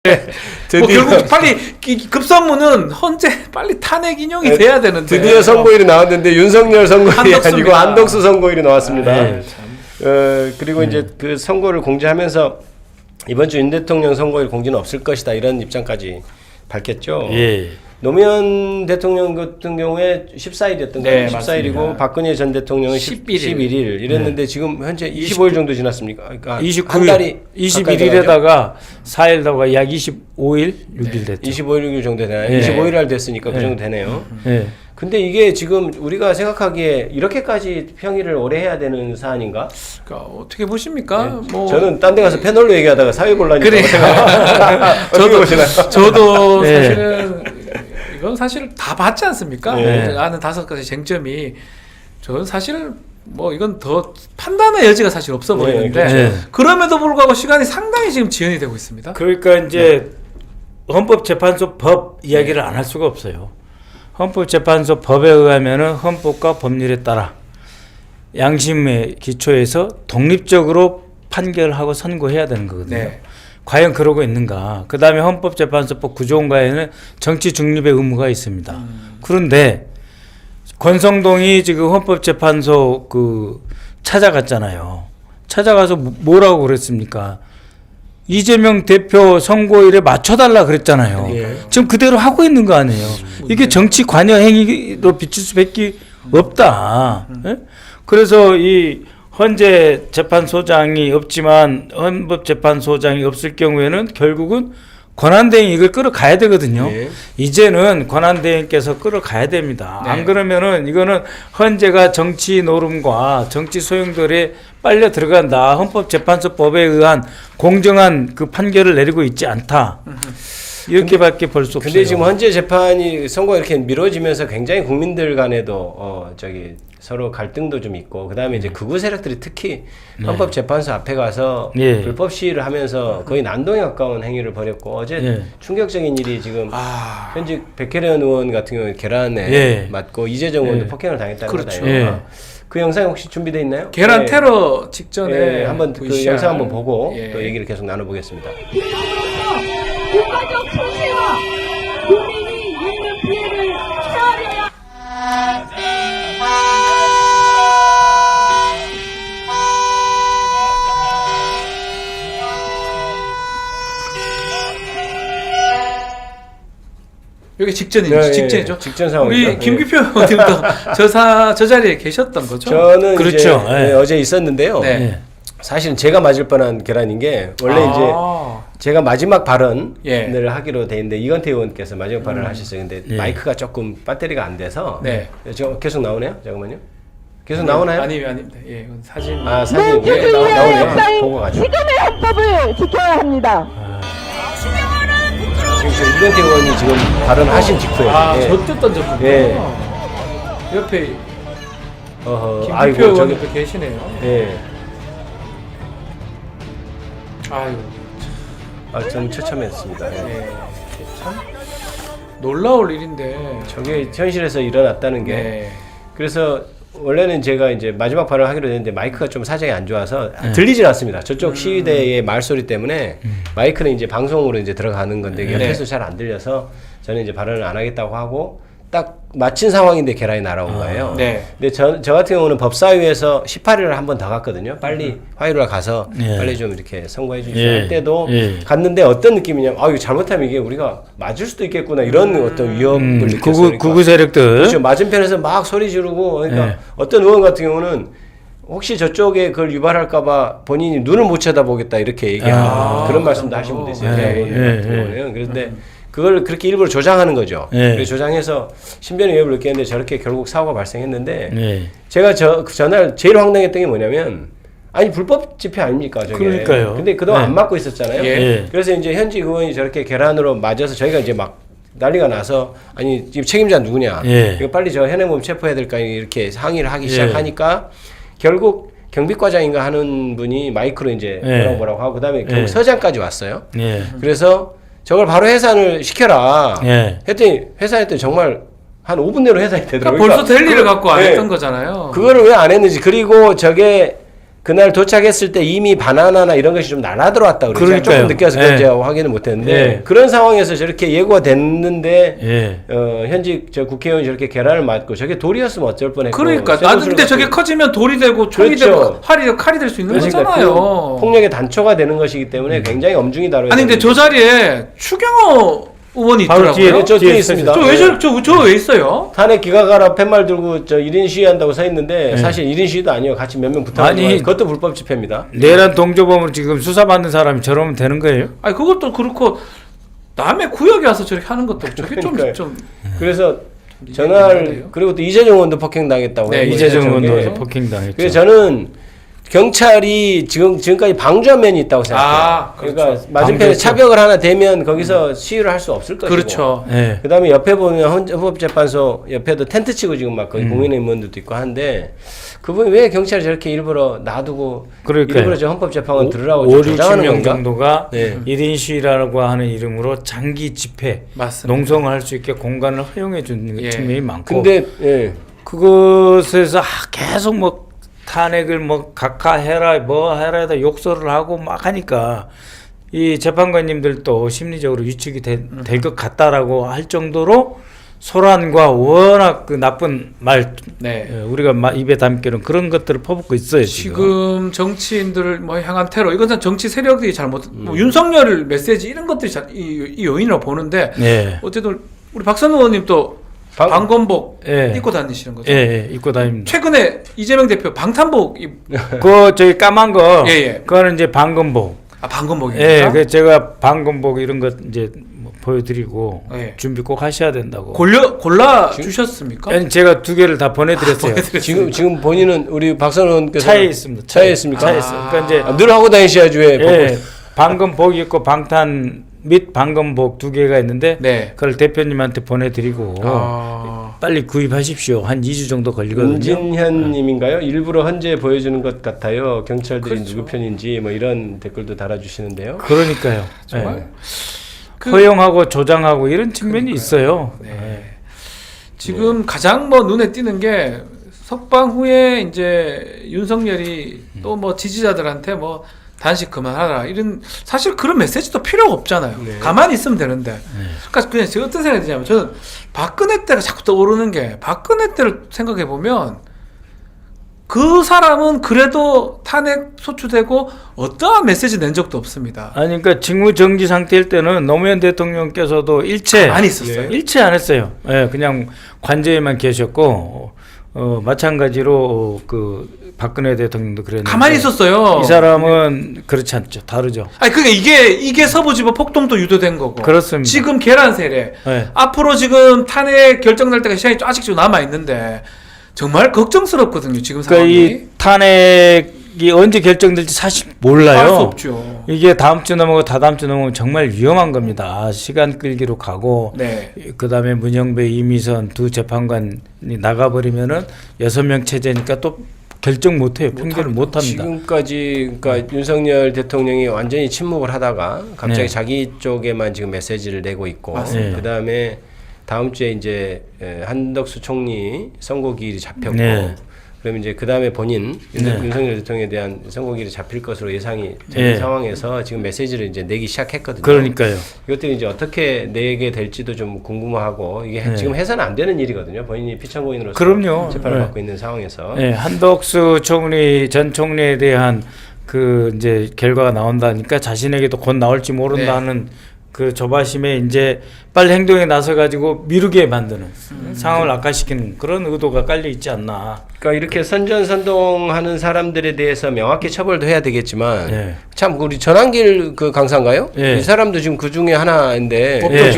뭐 결국 빨리 급선무는 헌재 빨리 탄핵 인용이 돼야 되는데 드디어 선고일이 나왔는데 윤석열 선고일이 아니고 한덕수 선고일이 나왔습니다. 그리고 이제 그 선고를 공지하면서 이번 주 윤 대통령 선고일 공지는 없을 것이다 이런 입장까지 밝혔죠. 예. 노무현 대통령 같은 경우에 14일이었던 거예요. 14일이고 박근혜 전 대통령은 11일 이랬는데 지금 현재 25일 정도 지났습니까? 그러니까 29일, 한 달이 21일에다가 4일 더가 약 25일, 6일 됐죠. 25일, 6일 정도 되나요? 25일 날 됐으니까 그 정도 되네요. 근데 이게 지금 우리가 생각하기에 이렇게까지 평의를 오래 해야 되는 사안인가? 그러니까 어떻게 보십니까? 뭐 저는 딴 데 가서 패널로 얘기하다가 사회곤란이 저도 사실은 이건 사실 다 봤지 않습니까? 아는 5가지 쟁점이 저는 사실 뭐 이건 더 판단의 여지가 사실 없어 보이는데 그럼에도 불구하고 시간이 상당히 지금 지연이 되고 있습니다. 그러니까 이제 헌법재판소 법 이야기를 안 할 수가 없어요. 헌법재판소 법에 의하면은 헌법과 법률에 따라 양심의 기초에서 독립적으로 판결하고 선고해야 되는 거거든요. 과연 그러고 있는가? 그 다음에 헌법재판소법 구조원가에는 정치 중립의 의무가 있습니다. 그런데 권성동이 지금 헌법재판소 찾아갔잖아요. 찾아가서 뭐라고 그랬습니까? 이재명 대표 선고일에 맞춰달라 그랬잖아요. 지금 그대로 하고 있는 거 아니에요. 이게 정치 관여 행위로 비칠 수밖에 없다. 그래서 이 헌재 재판소장이 없지만 헌법재판소장이 없을 경우에는 결국은 권한대행이 이걸 끌어가야 되거든요. 이제는 권한대행께서 끌어가야 됩니다. 안 그러면은 이거는 헌재가 정치 노름과 정치 소용돌이에 빨려 들어간다. 헌법재판소법에 의한 공정한 그 판결을 내리고 있지 않다. 이렇게밖에 볼 수 없어요. 근데 지금 헌재 재판이 선고가 이렇게 미뤄지면서 굉장히 국민들 간에도 서로 갈등도 좀 있고 그다음에 이제 극우 세력들이 특히 헌법재판소 앞에 가서 불법 시위를 하면서 거의 난동에 가까운 행위를 벌였고 어제 충격적인 일이 지금 현직 백혜련 의원 같은 경우에 계란에 맞고 이재정 의원도 폭행을 당했다는 거다. 그 영상 혹시 준비되어 있나요? 계란 테러 직전에 한번 그 영상 한번 보고 또 얘기를 계속 나눠보겠습니다. 국가적 손실과 국민이 입는 피해를 헤아려야 여기 직전이죠. 직전이죠. 직전 상황이죠. 우리 김규표 의원님도 저 자리에 계셨던 거죠? 저는 그렇죠. 이제 어제 있었는데요. 사실은 제가 맞을 뻔한 계란인 게 원래 이제 제가 마지막 발언을 하기로 돼 있는데 이건태 의원께서 마지막 발언을 하셨어요. 근데 마이크가 조금 배터리가 안 돼서 저 계속 나오네요. 잠깐만요. 계속 나오나요? 아닙니다. 사진. 사진 나오네요. 보고 가죠. 지금의 헌법을 지켜야 합니다. 지금 이건태 의원이 지금 발언하신 직후에 저때 던졌군요. 옆에 김규표 의원님도 계시네요. 좀 처참했습니다. 참 놀라울 일인데 저게 현실에서 일어났다는 게 그래서 원래는 제가 이제 마지막 발언을 하기로 했는데 마이크가 좀 사정이 안 좋아서 들리질 않습니다. 저쪽 시위대의 말소리 때문에 마이크는 이제 방송으로 이제 들어가는 건데 옆에서 잘 안 들려서 저는 이제 발언을 안 하겠다고 하고 딱 마친 상황인데 계란이 날아온 거예요. 근데 저 같은 경우는 법사위에서 18일을 한 번 더 갔거든요. 빨리 화요일에 가서 빨리 좀 이렇게 선고해 주시고 할 때도 갔는데 어떤 느낌이냐면 이거 잘못하면 이게 우리가 맞을 수도 있겠구나 이런 어떤 위협을 느꼈어요. 극우 세력들. 그렇죠. 맞은편에서 막 소리 지르고 그러니까 어떤 의원 같은 경우는 혹시 저쪽에 그걸 유발할까 봐 본인이 눈을 못 쳐다보겠다 이렇게 얘기하는 그런 말씀도 하신 분도 있어요. 그런데 그걸 그렇게 일부러 조장하는 거죠. 그래서 조장해서 신변의 위협을 느꼈는데 저렇게 결국 사고가 발생했는데 제가 전날 제일 황당했던 게 뭐냐면 아니 불법 집회 아닙니까 저게. 그러니까요. 근데 그동안 안 맞고 있었잖아요. 그래서 이제 현직 의원이 저렇게 계란으로 맞아서 저희가 이제 막 난리가 나서 아니 지금 책임자 누구냐. 이거 빨리 저 현행범 체포해야 될까 이렇게 항의를 하기 시작하니까 결국 경비과장인가 하는 분이 마이크로 이제 뭐라고 하고 그다음에 결국 서장까지 왔어요. 그래서 저걸 바로 해산을 시켜라. 했더니 해산했더니 정말 한 5분 내로 해산이 되더라고요. 그러니까 벌써 될 일을 갖고 안 했던 거잖아요. 그거를 왜 안 했는지 그리고 저게 그날 도착했을 때 이미 바나나나 이런 것이 좀 날아들어왔다 그래요. 그러니까요. 조금 늦게 와서 예. 제가 확인을 못했는데 예. 그런 상황에서 저렇게 예고가 됐는데 예. 현직 저 국회의원이 저렇게 계란을 맞고 저게 돌이었으면 어쩔 뻔했고. 그러니까 나도 근데 저게 커지면 돌이 되고 총이 그렇죠. 되고 칼이 될 수 있는 그러니까 거잖아요. 그 폭력의 단초가 되는 것이기 때문에 굉장히 엄중히 다뤄야 아니 근데 저 자리에 추경호 의원이 바로 있더라고요. 저 뒤에 뒤에 있습니다. 저 왜 있어요? 탄핵 기각하라 팻말 들고 저 1인 시위한다고 서 있는데 사실 1인 시위도 아니에요. 같이 몇 명 붙어가지고 아니, 그것도 불법 집회입니다. 내란 동조범으로 지금 수사받는 사람이 저러면 되는 거예요? 아니 그것도 그렇고 남의 구역에 와서 저렇게 하는 것도 저게 그러니까요. 좀 그래서 이해가 전날 안 돼요. 그리고 또 이재정 의원도 폭행당했다고. 네, 해요. 이재정 저게. 의원도 폭행당했죠. 그래서 저는 경찰이 지금까지 방조한 면이 있다고 생각해요. 아, 그러니까 그렇죠. 맞은편에 방조했죠. 차벽을 하나 대면 거기서 시위를 할 수 없을 것이고. 그렇죠. 예. 그다음에 옆에 보면 헌법재판소 옆에도 텐트 치고 지금 막 거기 국민의원들도 있고 한데 그분이 왜 경찰이 저렇게 일부러 놔두고 그러니까요. 일부러 저 헌법재판관 들으라고 5, 조장하는 60명 건가? 정도가 네. 1인 시위라고 하는 이름으로 장기 집회, 맞습니다. 농성을 할 수 있게 공간을 허용해 주는 예. 측면이 많고 근데 예. 그것에서 계속 뭐 탄핵을 뭐 각하해라 뭐 해라 해다 욕설을 하고 막 하니까 이 재판관님들도 심리적으로 위축이 될 것 같다라고 할 정도로 소란과 워낙 그 나쁜 말 네. 우리가 입에 담기는 그런 것들을 퍼붓고 있어요 지금. 지금 정치인들을 뭐 향한 테러 이것은 정치 세력들이 잘못 뭐 윤석열 메시지 이런 것들이 이 요인이라고 보는데 예. 어쨌든 우리 박선 의원님 또 방검복 예. 입고 다니시는 거죠? 예, 입고 다닙니다. 최근에 이재명 대표 방탄복 그 저기 까만 거, 예, 예. 그거는 이제 방검복. 방검복입니까? 예, 그 제가 방검복 이런 것 이제 뭐 보여드리고 예. 준비 꼭 하셔야 된다고. 골라 주셨습니까? 아니 제가 2개를 다 보내드렸어요. 지금 본인은 우리 박선 의원께서 차에 있습니다. 차에 있습니까? 차에 있어요. 그러니까 이제 늘 하고 다니셔야지 왜? 예, 방검복 있고 방탄 및 방검복 2개가 있는데 네. 그걸 대표님한테 보내드리고 빨리 구입하십시오. 한 2주 정도 걸리거든요. 은진현님인가요? 일부러 헌재 보여주는 것 같아요. 경찰들이 그렇죠. 누구 편인지 뭐 이런 댓글도 달아주시는데요. 그러니까요. 정말 예. 그- 허용하고 조장하고 이런 측면이 있어요. 네. 지금 가장 뭐 눈에 띄는 게 석방 후에 이제 윤석열이 또 뭐 지지자들한테 뭐 단식 그만하라 이런 사실 그런 메시지도 필요가 없잖아요. 네. 가만히 있으면 되는데. 그러니까 그냥 제가 어떤 생각이 드냐면 저는 박근혜 때가 자꾸 떠오르는 게 박근혜 때를 생각해 보면 그 사람은 그래도 탄핵 소추되고 어떠한 메시지 낸 적도 없습니다. 아니 그러니까 직무 정지 상태일 때는 노무현 대통령께서도 일체 많이 있었어요. 일체 안 했어요. 예, 그냥 관저에만 계셨고 마찬가지로 그 박근혜 대통령도 그랬는데 가만히 있었어요. 이 사람은 그렇지 않죠. 다르죠. 아니 그게 이게 서부지법 폭동도 유도된 거고. 그렇습니다. 지금 계란 세례. 네. 앞으로 지금 탄핵 결정날 때가 시간이 아직 좀 남아 있는데 정말 걱정스럽거든요. 지금 그러니까 상황이. 이 탄핵이 언제 결정될지 사실 몰라요. 알 수 없죠. 이게 다음 주 넘어가고 다다음 주 넘어가면 정말 위험한 겁니다. 시간 끌기로 가고 네. 그다음에 문영배, 이미선 두 재판관이 나가버리면은 6명 체제니까 또 결정 못해요. 판결을 못합니다. 지금까지 그러니까 윤석열 대통령이 완전히 침묵을 하다가 갑자기 네. 자기 쪽에만 지금 메시지를 내고 있고 맞습니다. 그다음에 다음 주에 이제 한덕수 총리 선고기일이 잡혔고 네. 그러면 이제 그다음에 본인 네. 윤석열 대통령에 대한 선고기일이 잡힐 것으로 예상이 되는 네. 상황에서 지금 메시지를 이제 내기 시작했거든요. 그러니까요. 이것들이 이제 어떻게 내게 될지도 좀 궁금하고 이게 네. 지금 해서는 안 되는 일이거든요. 본인이 피청구인으로서 그럼요. 재판을 네. 받고 있는 상황에서. 네, 한덕수 총리 전 총리에 대한 그 이제 결과가 나온다니까 자신에게도 곧 나올지 모른다는 그 조바심에 이제 빨리 행동에 나서 가지고 미루게 만드는 상황을 악화시키는 그런 의도가 깔려 있지 않나. 그러니까 이렇게 선전선동하는 사람들에 대해서 명확히 처벌도 해야 되겠지만 예. 참 우리 전한길 그 강사인가요? 예. 이 사람도 지금 그 중에 하나인데 예. 지금